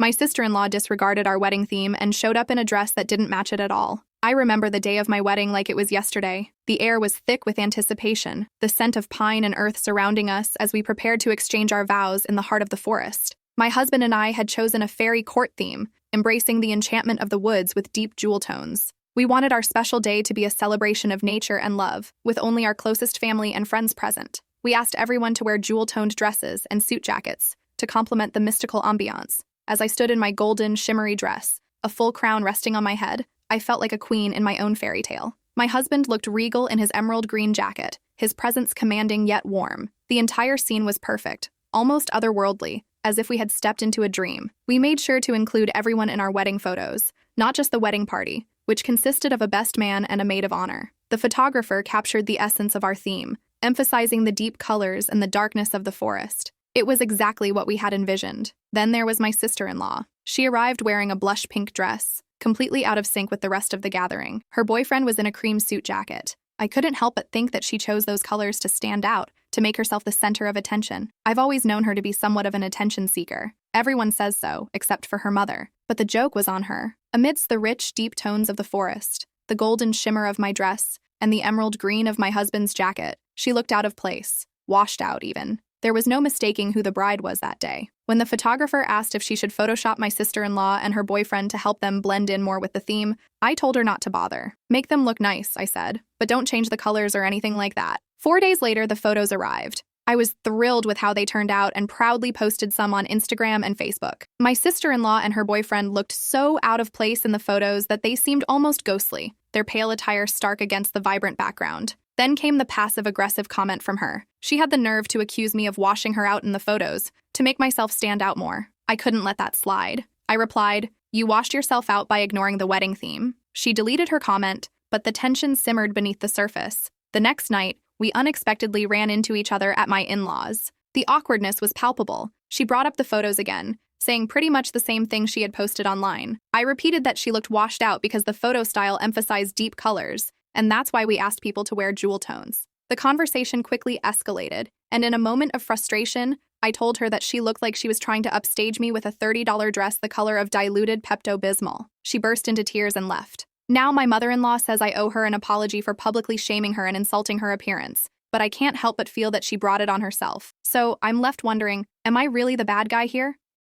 My sister-in-law disregarded our wedding theme and showed up in a dress that didn't match it at all. I remember the day of my wedding like it was yesterday. The air was thick with anticipation, the scent of pine and earth surrounding us as we prepared to exchange our vows in the heart of the forest. My husband and I had chosen a fairy court theme, embracing the enchantment of the woods with deep jewel tones. We wanted our special day to be a celebration of nature and love, with only our closest family and friends present. We asked everyone to wear jewel-toned dresses and suit jackets to complement the mystical ambiance. As I stood in my golden, shimmery dress, a full crown resting on my head, I felt like a queen in my own fairy tale. My husband looked regal in his emerald green jacket, his presence commanding yet warm. The entire scene was perfect, almost otherworldly, as if we had stepped into a dream. We made sure to include everyone in our wedding photos, not just the wedding party, which consisted of a best man and a maid of honor. The photographer captured the essence of our theme, emphasizing the deep colors and the darkness of the forest. It was exactly what we had envisioned. Then there was my sister-in-law. She arrived wearing a blush pink dress, completely out of sync with the rest of the gathering. Her boyfriend was in a cream suit jacket. I couldn't help but think that she chose those colors to stand out, to make herself the center of attention. I've always known her to be somewhat of an attention seeker. Everyone says so, except for her mother. But the joke was on her. Amidst the rich, deep tones of the forest, the golden shimmer of my dress, and the emerald green of my husband's jacket, she looked out of place, washed out even. There was no mistaking who the bride was that day. When the photographer asked if she should Photoshop my sister-in-law and her boyfriend to help them blend in more with the theme, I told her not to bother. Make them look nice, I said, but don't change the colors or anything like that. 4 days later, the photos arrived. I was thrilled with how they turned out and proudly posted some on Instagram and Facebook. My sister-in-law and her boyfriend looked so out of place in the photos that they seemed almost ghostly, their pale attire stark against the vibrant background. Then came the passive-aggressive comment from her. She had the nerve to accuse me of washing her out in the photos, to make myself stand out more. I couldn't let that slide. I replied, "You washed yourself out by ignoring the wedding theme." She deleted her comment, but the tension simmered beneath the surface. The next night, we unexpectedly ran into each other at my in-laws. The awkwardness was palpable. She brought up the photos again, saying pretty much the same thing she had posted online. I repeated that she looked washed out because the photo style emphasized deep colors, and that's why we asked people to wear jewel tones. The conversation quickly escalated, and in a moment of frustration, I told her that she looked like she was trying to upstage me with a $30 dress the color of diluted Pepto-Bismol. She burst into tears and left. Now my mother-in-law says I owe her an apology for publicly shaming her and insulting her appearance, but I can't help but feel that she brought it on herself. So I'm left wondering, am I really the bad guy here?